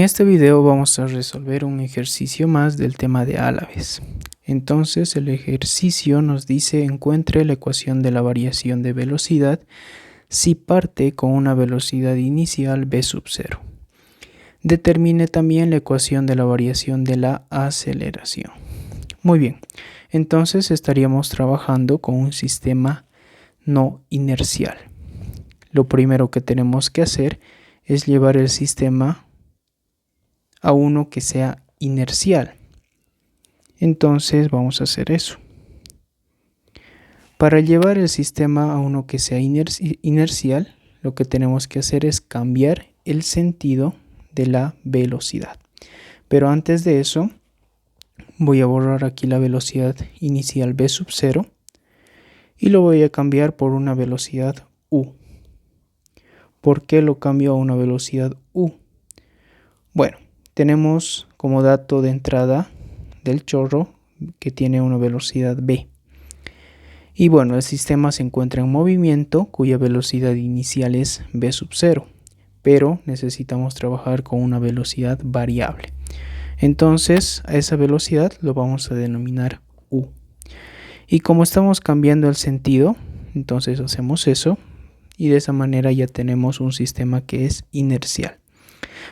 En este video vamos a resolver un ejercicio más del tema de álabes. Entonces el ejercicio nos dice encuentre la ecuación de la variación de velocidad si parte con una velocidad inicial v sub 0. Determine también la ecuación de la variación de la aceleración. Muy bien, entonces estaríamos trabajando con un sistema no inercial. Lo primero que tenemos que hacer es llevar el sistema a uno que sea inercial. Entonces vamos a hacer eso. Para llevar el sistema a uno que sea inercial, lo que tenemos que hacer es cambiar el sentido de la velocidad. Pero antes de eso, voy a borrar aquí la velocidad inicial v sub 0 y lo voy a cambiar por una velocidad u. ¿Por qué lo cambio a una velocidad u? Bueno, tenemos como dato de entrada del chorro que tiene una velocidad v. Y bueno, el sistema se encuentra en movimiento cuya velocidad inicial es v sub 0, pero necesitamos trabajar con una velocidad variable. Entonces a esa velocidad lo vamos a denominar u. Y como estamos cambiando el sentido, entonces hacemos eso y de esa manera ya tenemos un sistema que es inercial.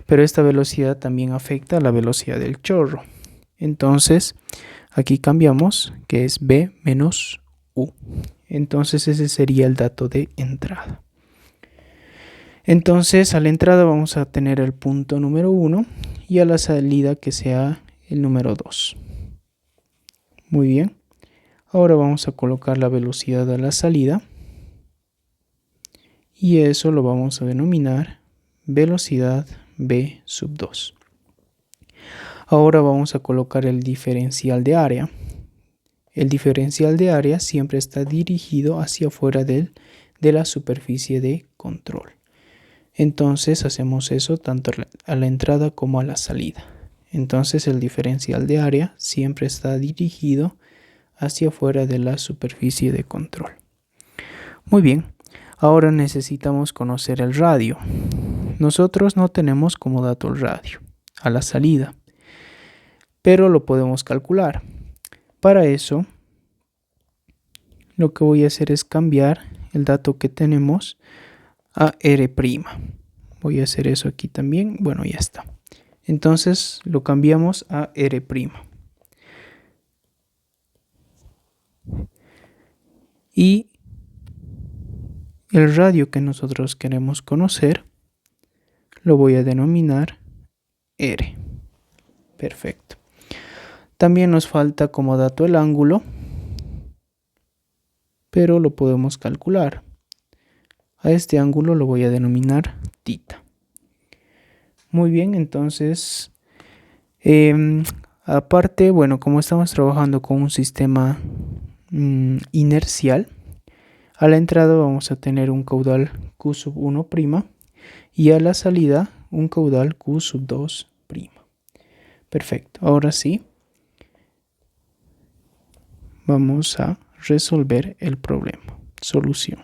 Pero esta velocidad también afecta a la velocidad del chorro. Entonces aquí cambiamos que es v menos u. Entonces ese sería el dato de entrada. Entonces a la entrada vamos a tener el punto número 1 y a la salida que sea el número 2. Muy bien. Ahora vamos a colocar la velocidad a la salida y eso lo vamos a denominar velocidad v sub 2. Ahora vamos a colocar el diferencial de área. El diferencial de área siempre está dirigido hacia afuera de la superficie de control. Entonces hacemos eso tanto a la entrada como a la salida. Entonces el diferencial de área siempre está dirigido hacia afuera de la superficie de control. Muy bien, ahora necesitamos conocer el radio. Nosotros no tenemos como dato el radio a la salida, pero lo podemos calcular. Para eso, lo que voy a hacer es cambiar el dato que tenemos a R'. Voy a hacer eso aquí también. Bueno, ya está. Entonces lo cambiamos a R'. Y el radio que nosotros queremos conocer lo voy a denominar R. Perfecto. También nos falta como dato el ángulo, pero lo podemos calcular. A este ángulo lo voy a denominar θ. Muy bien, entonces, aparte, bueno, como estamos trabajando con un sistema inercial, a la entrada vamos a tener un caudal Q sub 1' y a la salida un caudal Q sub 2'. Perfecto, ahora sí, vamos a resolver el problema. Solución.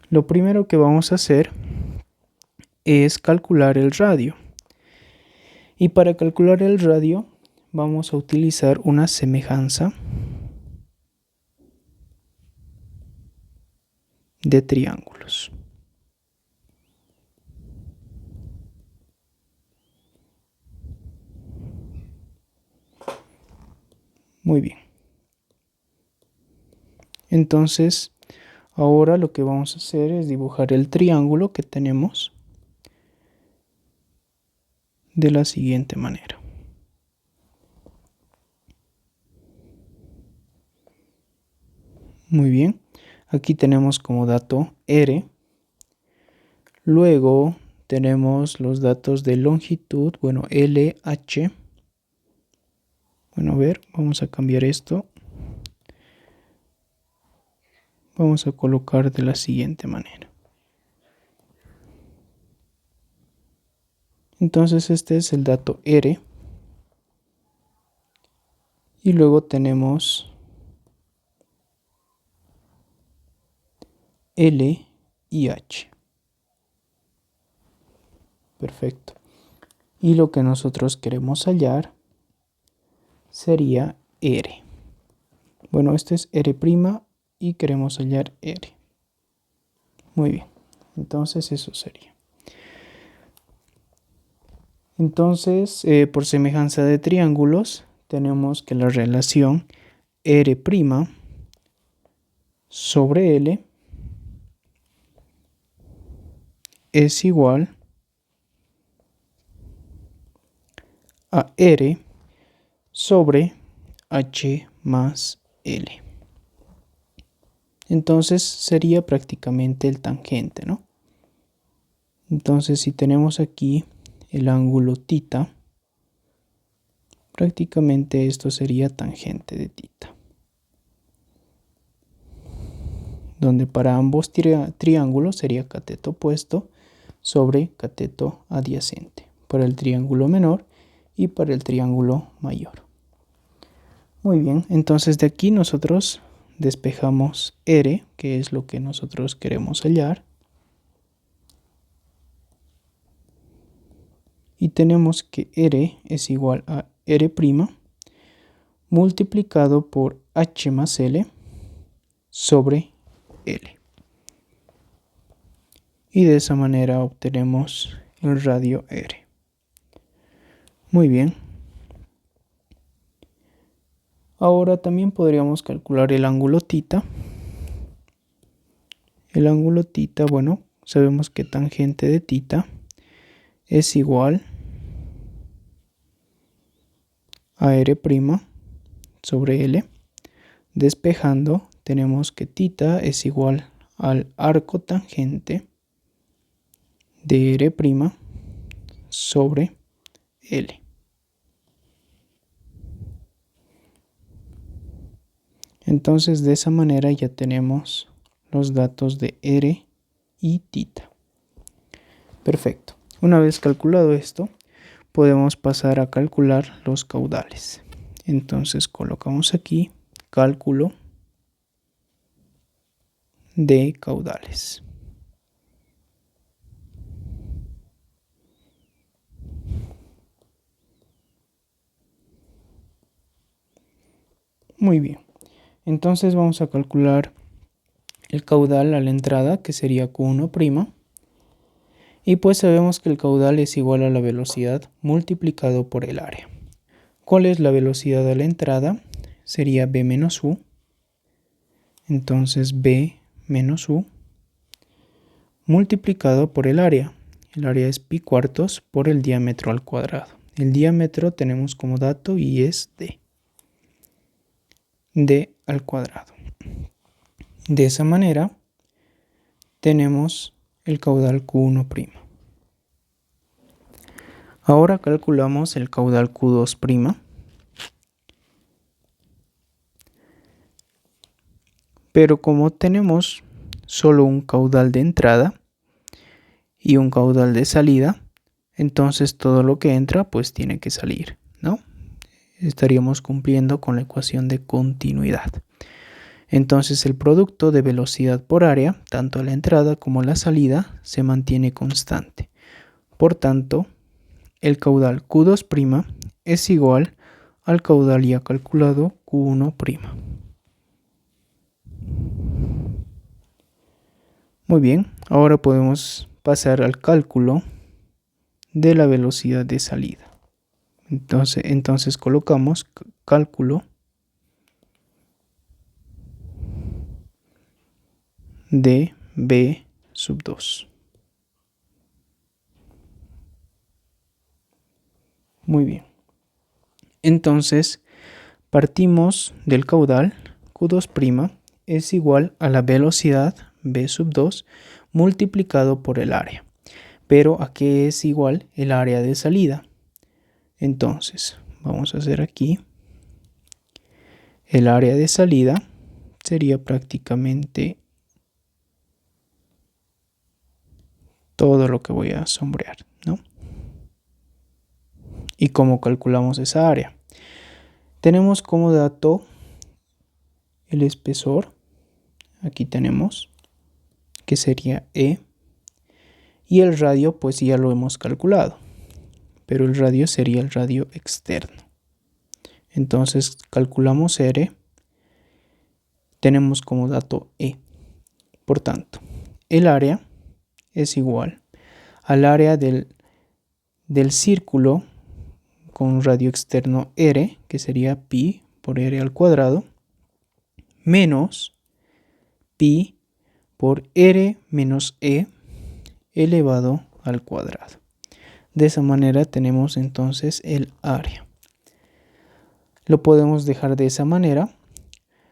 Lo primero que vamos a hacer es calcular el radio. Y para calcular el radio vamos a utilizar una semejanza de triángulos. Muy bien. Entonces, ahora lo que vamos a hacer es dibujar el triángulo que tenemos de la siguiente manera. Muy bien. Aquí tenemos como dato R. Luego tenemos los datos de longitud, bueno, LH. Bueno, a ver, vamos a cambiar esto. Vamos a colocar de la siguiente manera. Entonces este es el dato R. Y luego tenemos L y H. Perfecto. Y lo que nosotros queremos hallar sería R. Bueno, este es R' y queremos hallar R. Muy bien. Entonces eso sería. Entonces, por semejanza de triángulos, tenemos que la relación R' sobre L es igual a R sobre H más L. Entonces sería prácticamente el tangente, ¿no? Entonces si tenemos aquí el ángulo θ, prácticamente esto sería tangente de θ. Donde para ambos triángulos sería cateto opuesto sobre cateto adyacente. Para el triángulo menor y para el triángulo mayor. Muy bien, entonces de aquí nosotros despejamos R, que es lo que nosotros queremos hallar. Y tenemos que R es igual a R' multiplicado por H más L sobre L. Y de esa manera obtenemos el radio R. Muy bien. Ahora también podríamos calcular el ángulo θ. El ángulo θ, bueno, sabemos que tangente de θ es igual a R' sobre L. Despejando, tenemos que θ es igual al arco tangente de R' sobre L. Entonces de esa manera ya tenemos los datos de R y θ. Perfecto. Una vez calculado esto, podemos pasar a calcular los caudales. Entonces colocamos aquí cálculo de caudales. Muy bien. Entonces vamos a calcular el caudal a la entrada, que sería Q1'. Y pues sabemos que el caudal es igual a la velocidad multiplicado por el área. ¿Cuál es la velocidad a la entrada? Sería B menos U. Entonces B menos U multiplicado por el área. El área es pi cuartos por el diámetro al cuadrado. El diámetro tenemos como dato y es D. D al cuadrado. De esa manera tenemos el caudal Q1'. Ahora calculamos el caudal Q2'. Pero como tenemos solo un caudal de entrada y un caudal de salida, entonces todo lo que entra pues tiene que salir, ¿no? Estaríamos cumpliendo con la ecuación de continuidad. Entonces el producto de velocidad por área, tanto a la entrada como a la salida, se mantiene constante. Por tanto, el caudal Q2' es igual al caudal ya calculado Q1'. Muy bien, ahora podemos pasar al cálculo de la velocidad de salida. Entonces colocamos cálculo de B2. Muy bien. Entonces partimos del caudal Q2' es igual a la velocidad B2 multiplicado por el área. Pero ¿a qué es igual el área de salida? Entonces vamos a hacer aquí el área de salida sería prácticamente todo lo que voy a sombrear, ¿no? ¿Y cómo calculamos esa área? Tenemos como dato el espesor, aquí tenemos, que sería E, Y el radio pues ya lo hemos calculado, pero el radio sería el radio externo. Entonces calculamos R, tenemos como dato E. Por tanto, el área es igual al área del círculo con radio externo R, que sería pi por R al cuadrado, menos pi por R menos E elevado al cuadrado. De esa manera tenemos entonces el área. Lo podemos dejar de esa manera.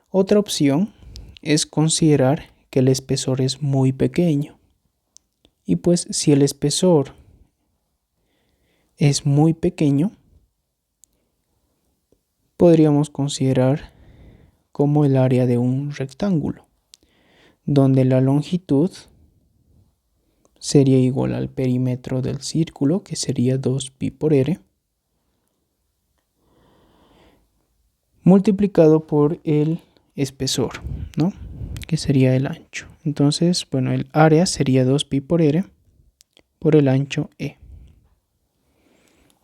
Otra opción es considerar que el espesor es muy pequeño. Y pues si el espesor es muy pequeño, podríamos considerar como el área de un rectángulo, donde la longitud sería igual al perímetro del círculo, que sería 2pi por r, multiplicado por el espesor, ¿no? Que sería el ancho. Entonces, bueno, el área sería 2pi por r por el ancho e.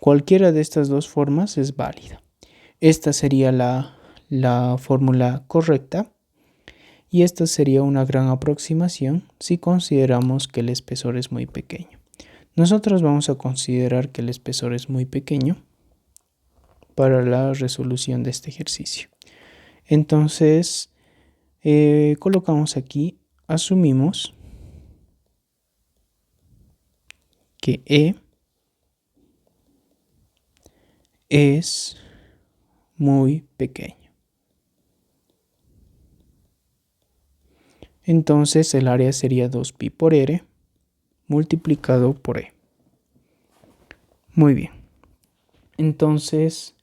Cualquiera de estas dos formas es válida. Esta sería la fórmula correcta y esta sería una gran aproximación si consideramos que el espesor es muy pequeño. Nosotros vamos a considerar que el espesor es muy pequeño para la resolución de este ejercicio. Entonces, colocamos aquí, asumimos que E es muy pequeño. Entonces el área sería 2pi por r multiplicado por E. Muy bien. Entonces,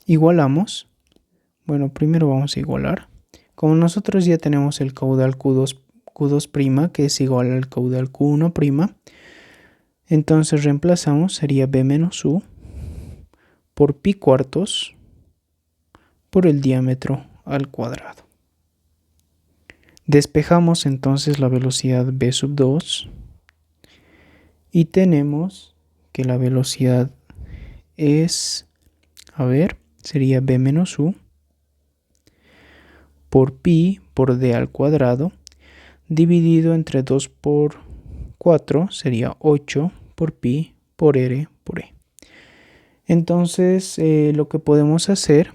igualamos. Bueno, primero vamos a igualar. Como nosotros ya tenemos el caudal Q2', que es igual al caudal Q1', entonces reemplazamos, sería B menos U por pi cuartos por el diámetro al cuadrado. Despejamos entonces la velocidad v2 y tenemos que la velocidad es, sería b menos u por pi por d al cuadrado dividido entre 2 por 4 sería 8 por pi por r por e. Entonces lo que podemos hacer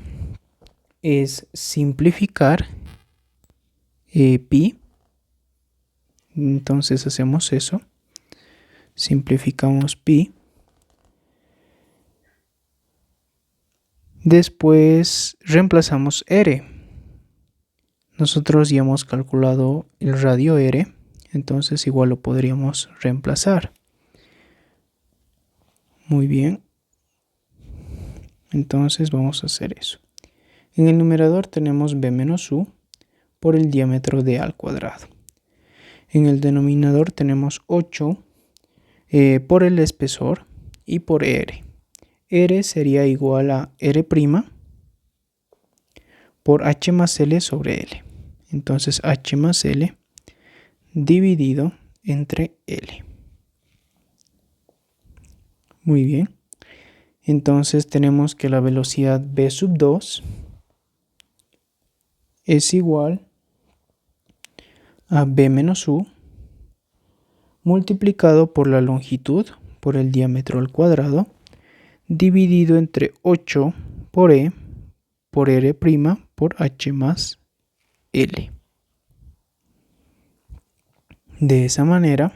es simplificar pi. Entonces hacemos eso. Simplificamos pi. Después reemplazamos r. Nosotros ya hemos calculado el radio r, entonces igual lo podríamos reemplazar. Muy bien. Entonces vamos a hacer eso. En el numerador tenemos b menos u por el diámetro d al cuadrado. En el denominador tenemos 8 por el espesor y por r. R sería igual a r' por h más l sobre l. Entonces h más l dividido entre l. Muy bien. Entonces tenemos que la velocidad v2 es igual a b menos u multiplicado por la longitud por el diámetro al cuadrado dividido entre 8 por e por r' por h más l. De esa manera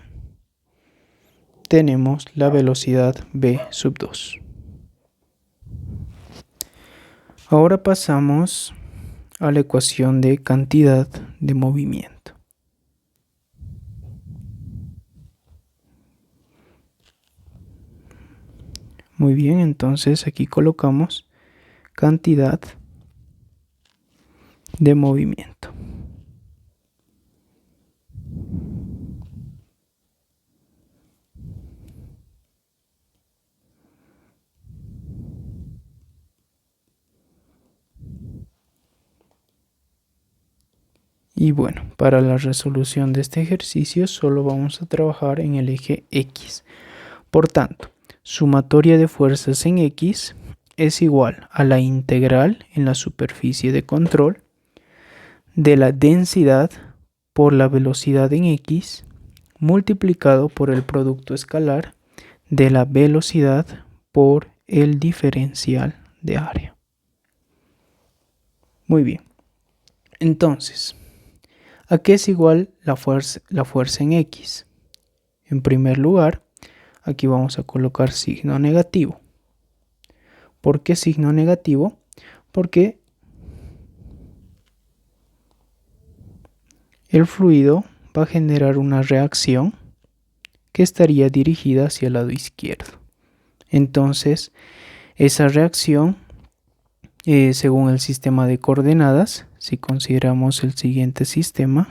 tenemos la velocidad v2. Ahora pasamos a la ecuación de cantidad de movimiento. Muy bien, entonces aquí colocamos cantidad de movimiento. Y bueno, para la resolución de este ejercicio solo vamos a trabajar en el eje X. Por tanto, sumatoria de fuerzas en X es igual a la integral en la superficie de control de la densidad por la velocidad en X multiplicado por el producto escalar de la velocidad por el diferencial de área. Muy bien. Entonces, ¿a qué es igual la fuerza en X? En primer lugar, aquí vamos a colocar signo negativo. ¿Por qué signo negativo? Porque el fluido va a generar una reacción que estaría dirigida hacia el lado izquierdo. Entonces, esa reacción, según el sistema de coordenadas, si consideramos el siguiente sistema,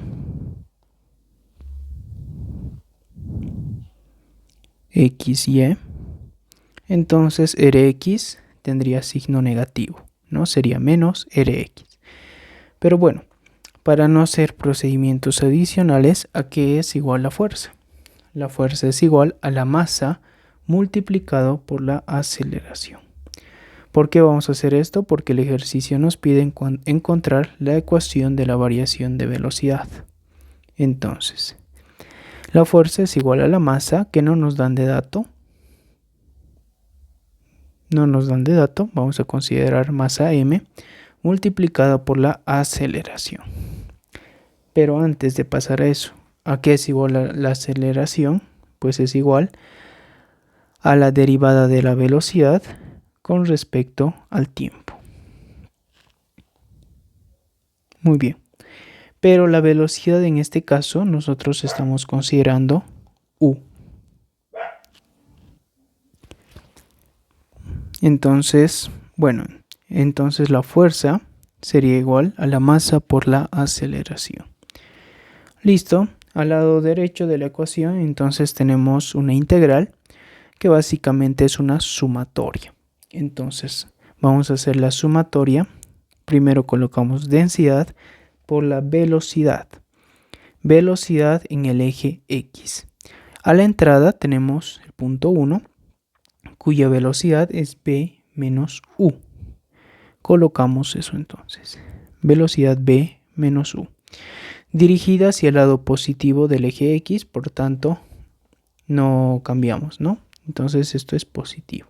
X, Y, entonces Rx tendría signo negativo, ¿no? Sería menos Rx. Pero bueno, para no hacer procedimientos adicionales, ¿a qué es igual la fuerza? La fuerza es igual a la masa multiplicado por la aceleración. ¿Por qué vamos a hacer esto? Porque el ejercicio nos pide encontrar la ecuación de la variación de velocidad. Entonces, la fuerza es igual a la masa, que no nos dan de dato. Vamos a considerar masa m multiplicada por la aceleración. Pero antes de pasar a eso, ¿a qué es igual la aceleración? Pues es igual a la derivada de la velocidad con respecto al tiempo. Muy bien. Pero la velocidad en este caso nosotros estamos considerando u. Entonces, bueno, entonces la fuerza sería igual a la masa por la aceleración. Listo. Al lado derecho de la ecuación entonces tenemos una integral que básicamente es una sumatoria. Entonces vamos a hacer la sumatoria. Primero colocamos densidad por la velocidad. Velocidad en el eje X. A la entrada tenemos el punto 1, cuya velocidad es v menos u. Colocamos eso entonces. Velocidad v menos u. Dirigida hacia el lado positivo del eje X, por tanto, no cambiamos, ¿no? Entonces esto es positivo.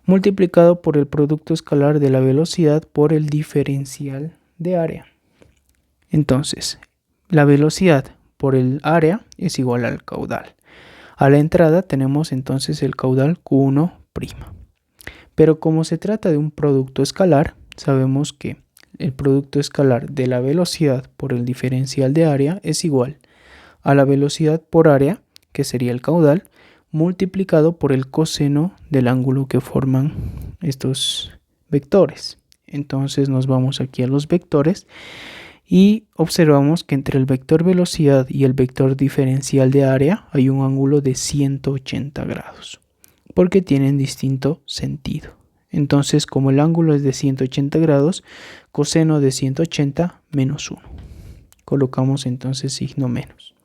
Multiplicado por el producto escalar de la velocidad por el diferencial de área. Entonces, la velocidad por el área es igual al caudal. A la entrada tenemos entonces el caudal Q1'. Pero como se trata de un producto escalar, sabemos que el producto escalar de la velocidad por el diferencial de área es igual a la velocidad por área, que sería el caudal, multiplicado por el coseno del ángulo que forman estos vectores. Entonces nos vamos aquí a los vectores y observamos que entre el vector velocidad y el vector diferencial de área hay un ángulo de 180 grados, porque tienen distinto sentido. Entonces, como el ángulo es de 180 grados, coseno de 180 menos 1. Colocamos entonces signo menos.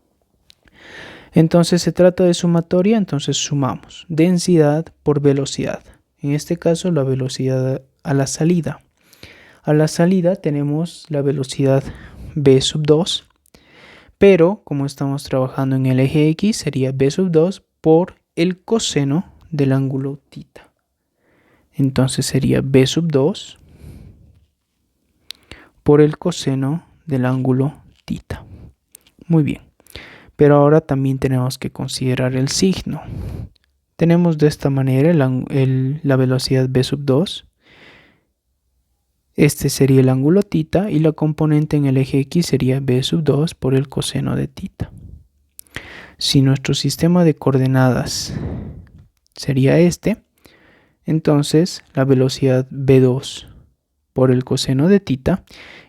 Entonces se trata de sumatoria, entonces sumamos densidad por velocidad. En este caso la velocidad a la salida. A la salida tenemos la velocidad v2, pero como estamos trabajando en el eje X sería v2 por el coseno del ángulo θ. Entonces sería v2 por el coseno del ángulo θ. Muy bien. Pero ahora también tenemos que considerar el signo. Tenemos de esta manera la velocidad v2. Este sería el ángulo θ y la componente en el eje X sería v2 por el coseno de θ. Si nuestro sistema de coordenadas sería este, entonces la velocidad v2 por el coseno de θ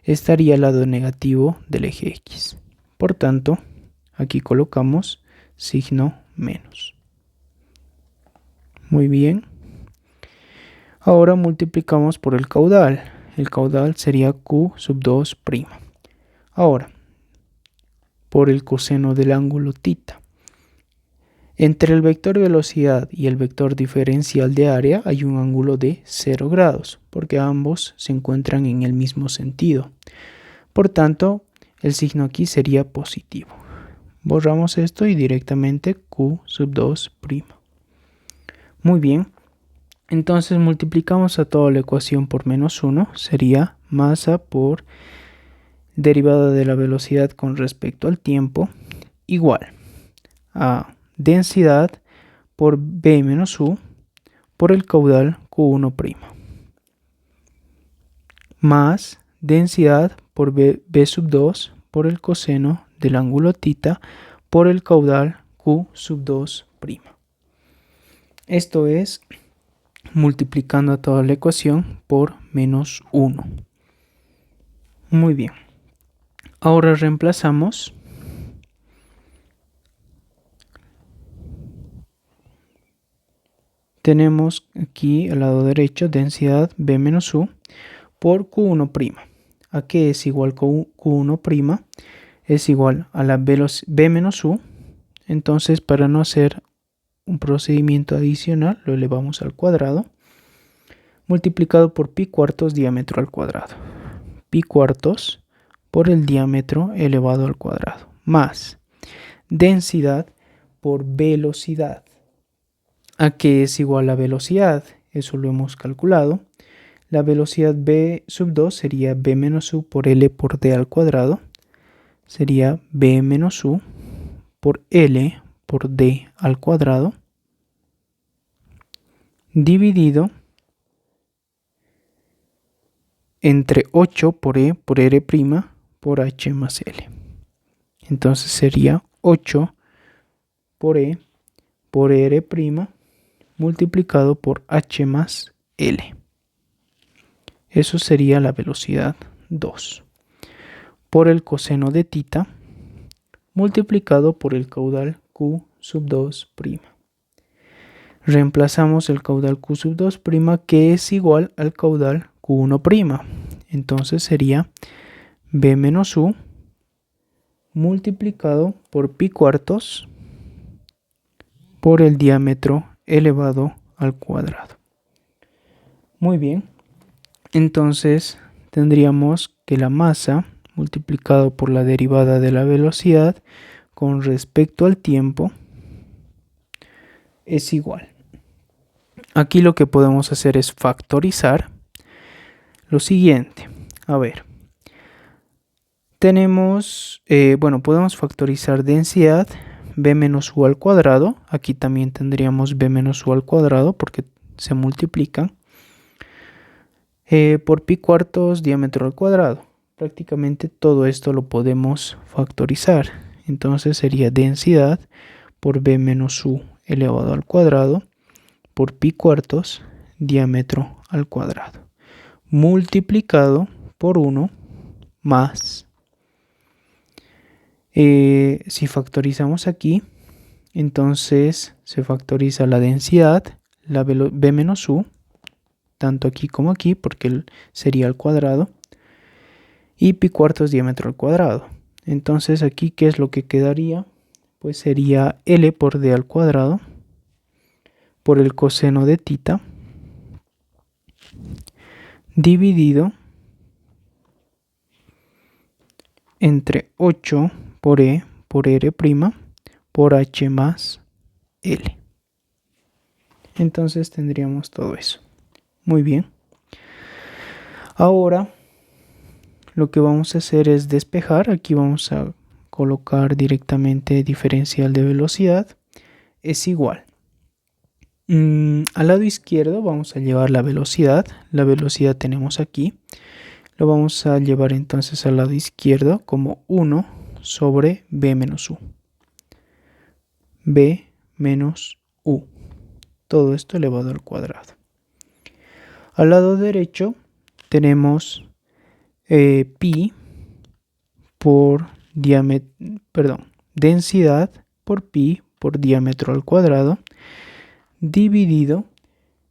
estaría al lado negativo del eje X. Por tanto, aquí colocamos signo menos. Muy bien. Ahora multiplicamos por el caudal. El caudal sería Q2'. Ahora, por el coseno del ángulo θ. Entre el vector velocidad y el vector diferencial de área hay un ángulo de 0 grados, porque ambos se encuentran en el mismo sentido. Por tanto, el signo aquí sería positivo. Borramos esto y directamente Q2'. Muy bien. Entonces multiplicamos a toda la ecuación por -1. Sería masa por derivada de la velocidad con respecto al tiempo igual a densidad por B menos U por el caudal Q1', más densidad por B2 por el coseno del ángulo θ por el caudal Q2'. Esto es multiplicando a toda la ecuación por -1. Muy bien. Ahora reemplazamos. Tenemos aquí al lado derecho densidad B menos U por Q1'. ¿A qué es igual Q1'? Es igual a la B menos U. Entonces, para no hacer un procedimiento adicional, lo elevamos al cuadrado, multiplicado por pi cuartos diámetro al cuadrado. Pi cuartos por el diámetro elevado al cuadrado, más densidad por velocidad. ¿A qué es igual la velocidad? Eso lo hemos calculado. La velocidad B2 sería B menos U por L por D al cuadrado. Sería B menos U por L por D al cuadrado. Dividido entre 8 por E por R' por H más L. Entonces sería 8 por E por R' multiplicado por H más L. Eso sería la velocidad 2. Por el coseno de θ multiplicado por el caudal Q2'. Reemplazamos el caudal Q2', que es igual al caudal Q1'. Entonces sería B menos U multiplicado por pi cuartos por el diámetro elevado al cuadrado. Muy bien. Entonces tendríamos que la masa multiplicado por la derivada de la velocidad con respecto al tiempo es igual. Aquí lo que podemos hacer es factorizar lo siguiente. A ver, tenemos, podemos factorizar densidad B menos U al cuadrado. Aquí también tendríamos B menos U al cuadrado porque se multiplican. Por pi cuartos diámetro al cuadrado. Prácticamente todo esto lo podemos factorizar. Entonces sería densidad por B menos U elevado al cuadrado por pi cuartos diámetro al cuadrado. Multiplicado por 1 más. Si factorizamos aquí, entonces se factoriza la densidad, la B menos U, tanto aquí como aquí, porque sería al cuadrado, y pi cuartos diámetro al cuadrado. Entonces aquí, ¿qué es lo que quedaría? Pues sería L por D al cuadrado por el coseno de θ dividido entre 8 por E por R' por H más L. Entonces tendríamos todo eso. Muy bien. Ahora lo que vamos a hacer es despejar. Aquí vamos a colocar directamente diferencial de velocidad. Es igual. Al lado izquierdo vamos a llevar la velocidad. La velocidad tenemos aquí. Lo vamos a llevar entonces al lado izquierdo como 1 sobre B menos U. B menos U. Todo esto elevado al cuadrado. Al lado derecho tenemos pi por densidad por pi por diámetro al cuadrado dividido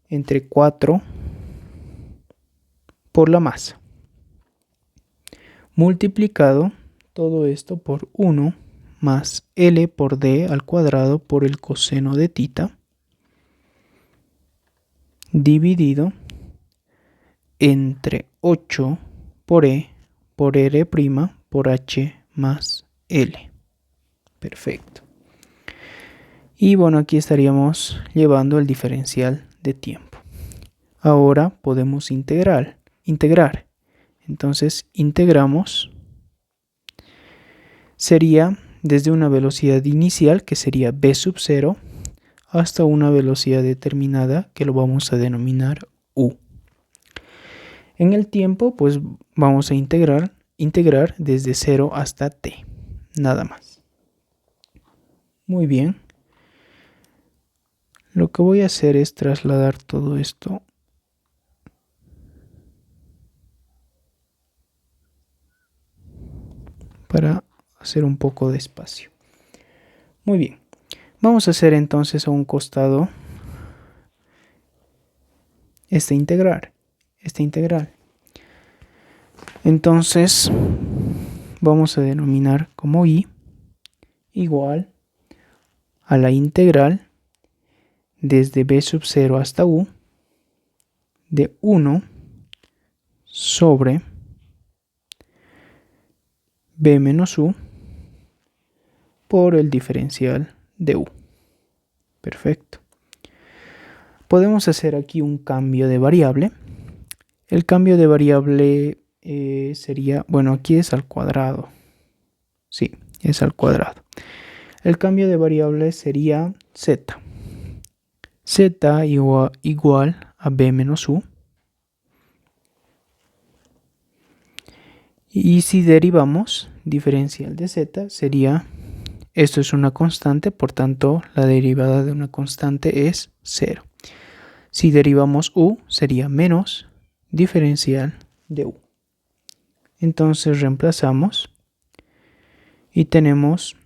entre 4 por la masa multiplicado todo esto por 1 más L por D al cuadrado por el coseno de tita dividido entre 8 por E por R' por H más L. Perfecto. Y bueno, aquí estaríamos llevando el diferencial de tiempo. Ahora podemos integrar. Entonces integramos. Sería desde una velocidad inicial que sería v sub 0 hasta una velocidad determinada que lo vamos a denominar u. En el tiempo pues vamos a integrar desde 0 hasta t, nada más. Muy bien. Lo que voy a hacer es trasladar todo esto para hacer un poco de espacio. Muy bien. Vamos a hacer entonces a un costado este integral. Entonces vamos a denominar como i igual a la integral desde b sub 0 hasta u de 1 sobre b menos u por el diferencial de u. Perfecto. Podemos hacer aquí un cambio de variable. El cambio de variable sería, bueno, aquí es al cuadrado. Sí, es al cuadrado. El cambio de variable sería z. Z igual a b menos u. Y si derivamos diferencial de z sería, esto es una constante, por tanto la derivada de una constante es 0. Si derivamos u sería menos diferencial de u. Entonces reemplazamos y tenemos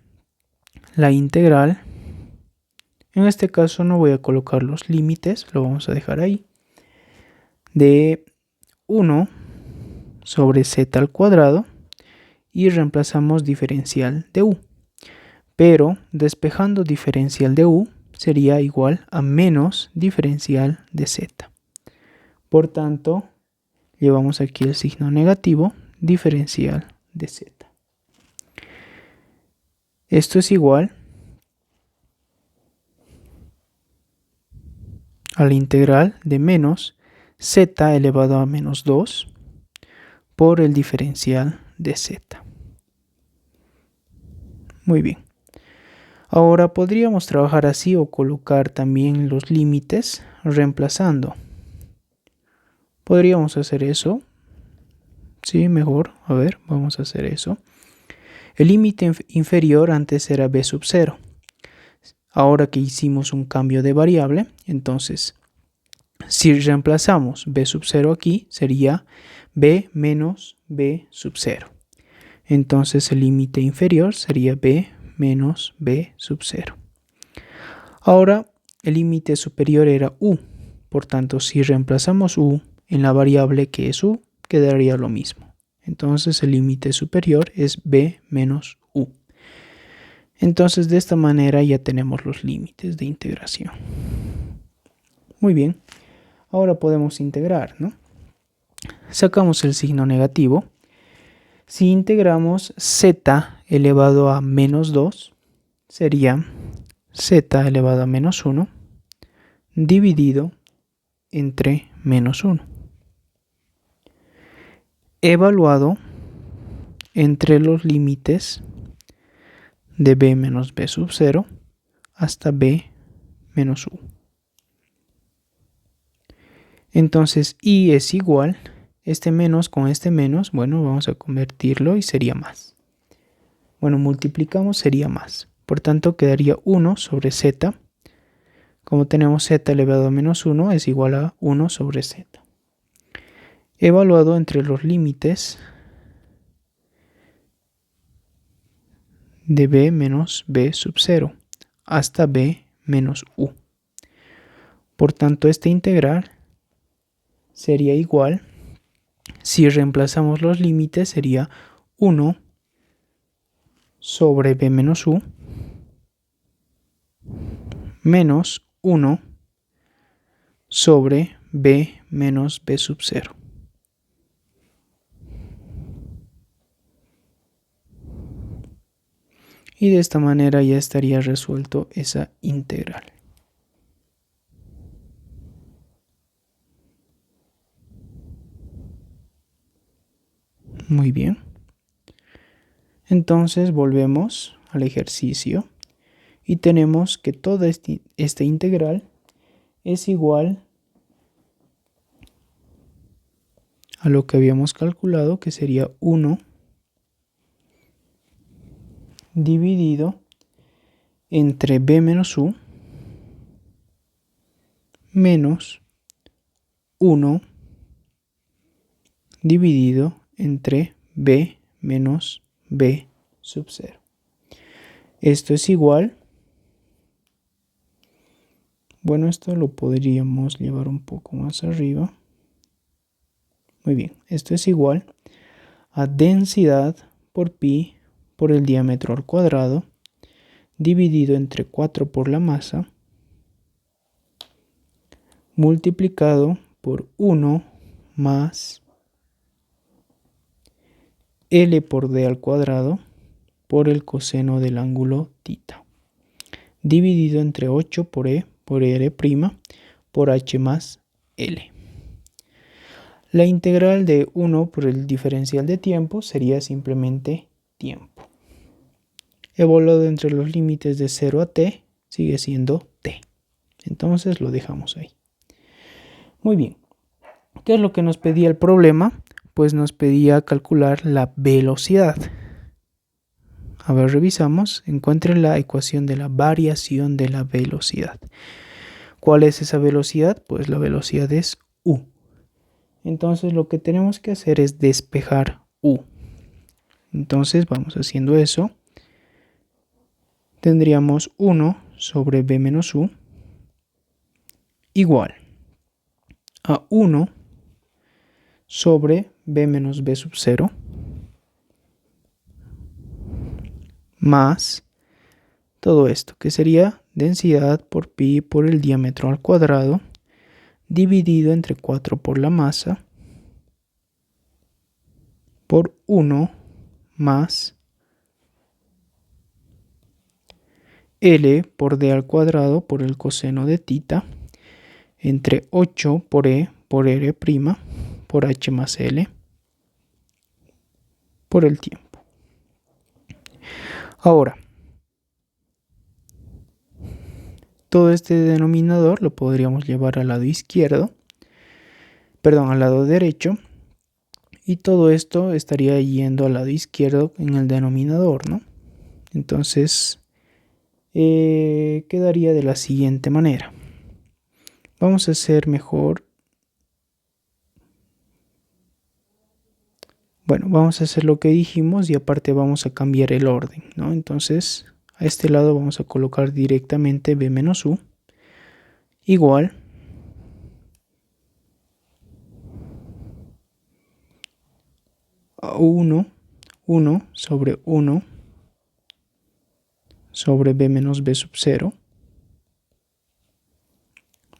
la integral. En este caso no voy a colocar los límites, lo vamos a dejar ahí. De 1 sobre z al cuadrado y reemplazamos diferencial de u. Pero despejando diferencial de u sería igual a menos diferencial de z. Por tanto, llevamos aquí el signo negativo, diferencial de z. Esto es igual a la integral de menos z elevado a menos 2 por el diferencial de z. Muy bien. Ahora podríamos trabajar así o colocar también los límites reemplazando. Podríamos hacer eso. Sí, mejor. A ver, vamos a hacer eso. El límite inferior antes era b sub 0. Ahora que hicimos un cambio de variable, entonces si reemplazamos b sub 0 aquí, sería b menos b sub 0. Entonces el límite inferior sería b menos b sub 0. Ahora el límite superior era u. Por tanto, si reemplazamos u en la variable que es u, quedaría lo mismo. Entonces el límite superior es b menos u. Entonces de esta manera ya tenemos los límites de integración. Muy bien. Ahora podemos integrar, ¿no? Sacamos el signo negativo. Si integramos z elevado a menos 2, sería z elevado a menos 1 dividido entre menos 1. Evaluado entre los límites de b menos b sub 0 hasta b menos u. Entonces i es igual, este menos con este menos, bueno, vamos a convertirlo y sería más. Bueno, multiplicamos sería más. Por tanto, quedaría 1 sobre z. Como tenemos z elevado a menos 1 es igual a 1 sobre z. Evaluado entre los límites de b menos b sub 0 hasta b menos u. Por tanto, este integral sería igual, si reemplazamos los límites, sería 1 sobre b menos u menos 1 sobre b menos b sub 0. Y de esta manera ya estaría resuelto esa integral. Muy bien. Entonces volvemos al ejercicio y tenemos que toda esta integral es igual a lo que habíamos calculado, que sería 1 dividido entre b menos u menos 1 dividido entre b menos b sub 0. Esto es igual, bueno, esto lo podríamos llevar un poco más arriba. Muy bien, esto es igual a densidad por pi por el diámetro al cuadrado dividido entre 4 por la masa multiplicado por 1 más L por D al cuadrado por el coseno del ángulo θ, dividido entre 8 por E por R' por H más L. La integral de 1 por el diferencial de tiempo sería simplemente tiempo. Evaluado entre los límites de 0 a t sigue siendo t. Entonces lo dejamos ahí. Muy bien. ¿Qué es lo que nos pedía el problema? Pues nos pedía calcular la velocidad. A ver, revisamos. Encuentre la ecuación de la variación de la velocidad. ¿Cuál es esa velocidad? Pues la velocidad es u. Entonces lo que tenemos que hacer es despejar u. Entonces vamos haciendo eso. Tendríamos 1 sobre b menos u igual a 1 sobre b menos b sub 0 más todo esto, que sería densidad por pi por el diámetro al cuadrado dividido entre 4 por la masa por 1 más L por D al cuadrado por el coseno de θ entre 8 por E por R' por H más L por el tiempo. Ahora, todo este denominador lo podríamos llevar al lado izquierdo, perdón, al lado derecho, y todo esto estaría yendo al lado izquierdo en el denominador, ¿no? Entonces, quedaría de la siguiente manera. Vamos a hacer mejor. Bueno, vamos a hacer lo que dijimos y aparte vamos a cambiar el orden, ¿no? Entonces, a este lado vamos a colocar directamente b menos u igual a 1 sobre 1 sobre b menos b sub 0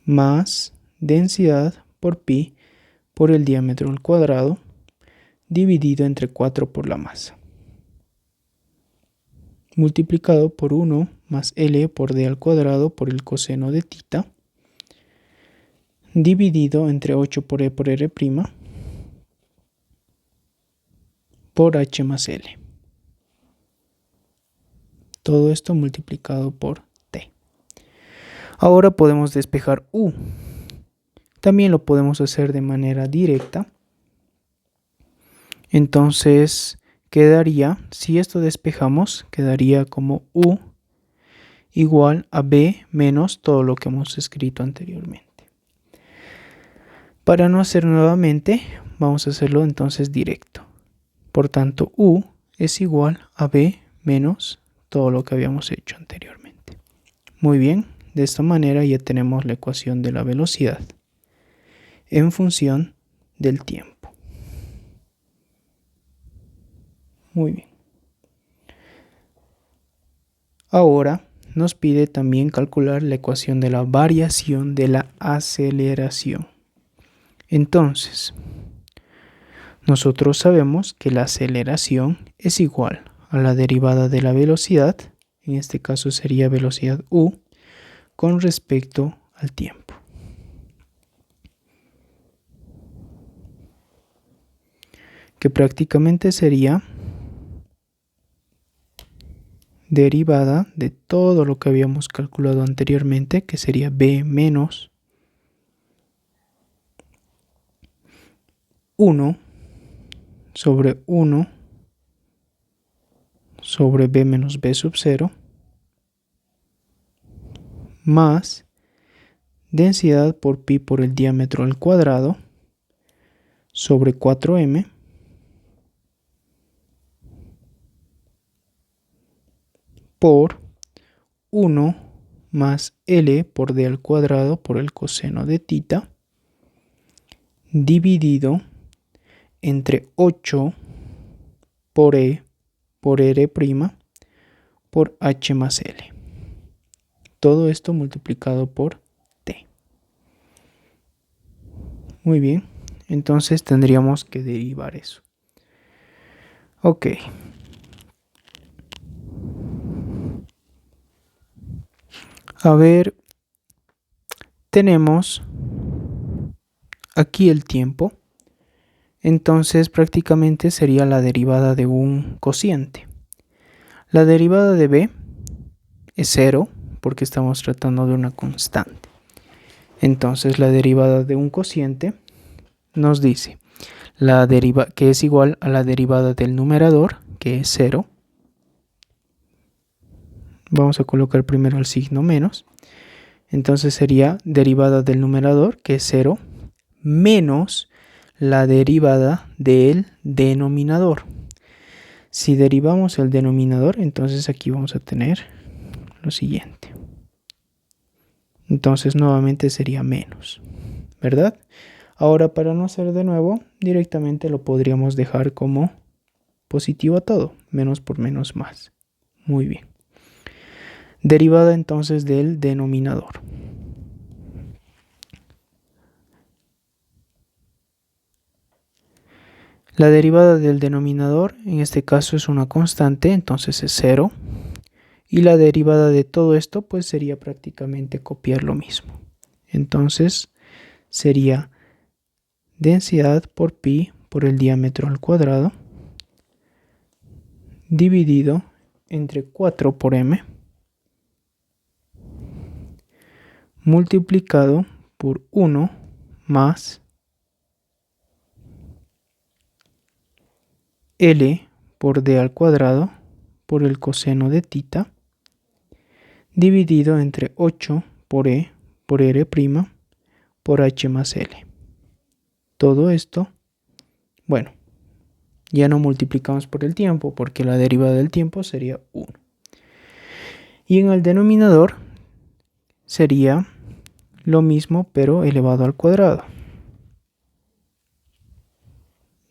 más densidad por pi por el diámetro al cuadrado dividido entre 4 por la masa multiplicado por 1 más L por D al cuadrado por el coseno de θ dividido entre 8 por E por R' por H más L. Todo esto multiplicado por t. Ahora podemos despejar u. También lo podemos hacer de manera directa. Entonces quedaría, si esto despejamos, quedaría como u igual a b menos todo lo que hemos escrito anteriormente. Para no hacer nuevamente, vamos a hacerlo entonces directo. Por tanto, u es igual a b menos todo lo que habíamos hecho anteriormente. Muy bien, de esta manera ya tenemos la ecuación de la velocidad en función del tiempo. Muy bien. Ahora nos pide también calcular la ecuación de la variación de la aceleración. Entonces, nosotros sabemos que la aceleración es igual a la derivada de la velocidad, en este caso sería velocidad u, con respecto al tiempo. Que prácticamente sería derivada de todo lo que habíamos calculado anteriormente, que sería b menos 1 sobre 1 sobre b menos b sub 0 más densidad por pi por el diámetro al cuadrado sobre 4m por 1 más L por D al cuadrado por el coseno de tita dividido entre 8 por E por R' por H más L. Todo esto multiplicado por T. Muy bien, entonces tendríamos que derivar eso. Ok. A ver, tenemos aquí el tiempo. Entonces prácticamente sería la derivada de un cociente. La derivada de b es 0 porque estamos tratando de una constante. Entonces la derivada de un cociente nos dice que es igual a la derivada del numerador, que es 0. Vamos a colocar primero el signo menos. Entonces sería derivada del numerador, que es 0, menos la derivada del denominador. Si derivamos el denominador, entonces aquí vamos a tener lo siguiente. Entonces nuevamente sería menos, ¿verdad? Ahora, para no hacer de nuevo, directamente lo podríamos dejar como positivo a todo. Menos por menos más. Muy bien. Derivada entonces del denominador. La derivada del denominador, en este caso es una constante, entonces es 0. Y la derivada de todo esto, pues sería prácticamente copiar lo mismo. Entonces, sería densidad por pi por el diámetro al cuadrado dividido entre 4 por m multiplicado por 1 más L por D al cuadrado por el coseno de tita dividido entre 8 por E por R' por H más L. Todo esto, bueno, ya no multiplicamos por el tiempo porque la derivada del tiempo sería 1. Y en el denominador sería lo mismo pero elevado al cuadrado.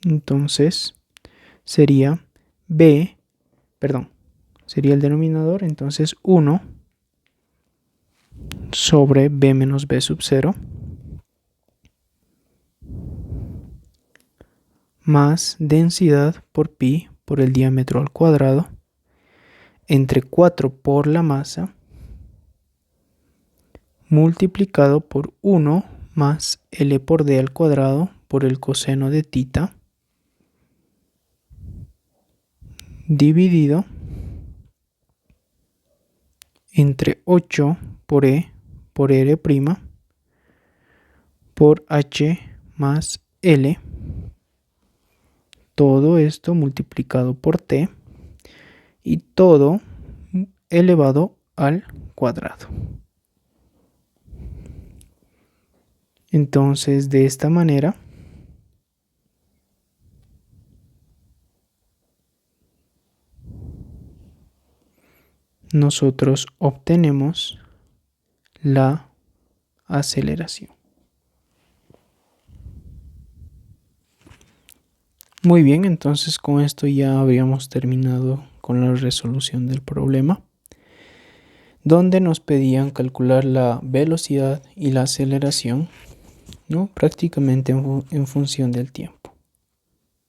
Entonces sería sería el denominador, entonces 1 sobre b menos b sub 0 más densidad por pi por el diámetro al cuadrado entre 4 por la masa multiplicado por 1 más L por D al cuadrado por el coseno de tita dividido entre 8 por E por R' por H más L. Todo esto multiplicado por T y todo elevado al cuadrado. Entonces, de esta manera, nosotros obtenemos la aceleración. Muy bien, entonces con esto ya habríamos terminado con la resolución del problema. donde nos pedían calcular la velocidad y la aceleración, ¿no? Prácticamente en función del tiempo.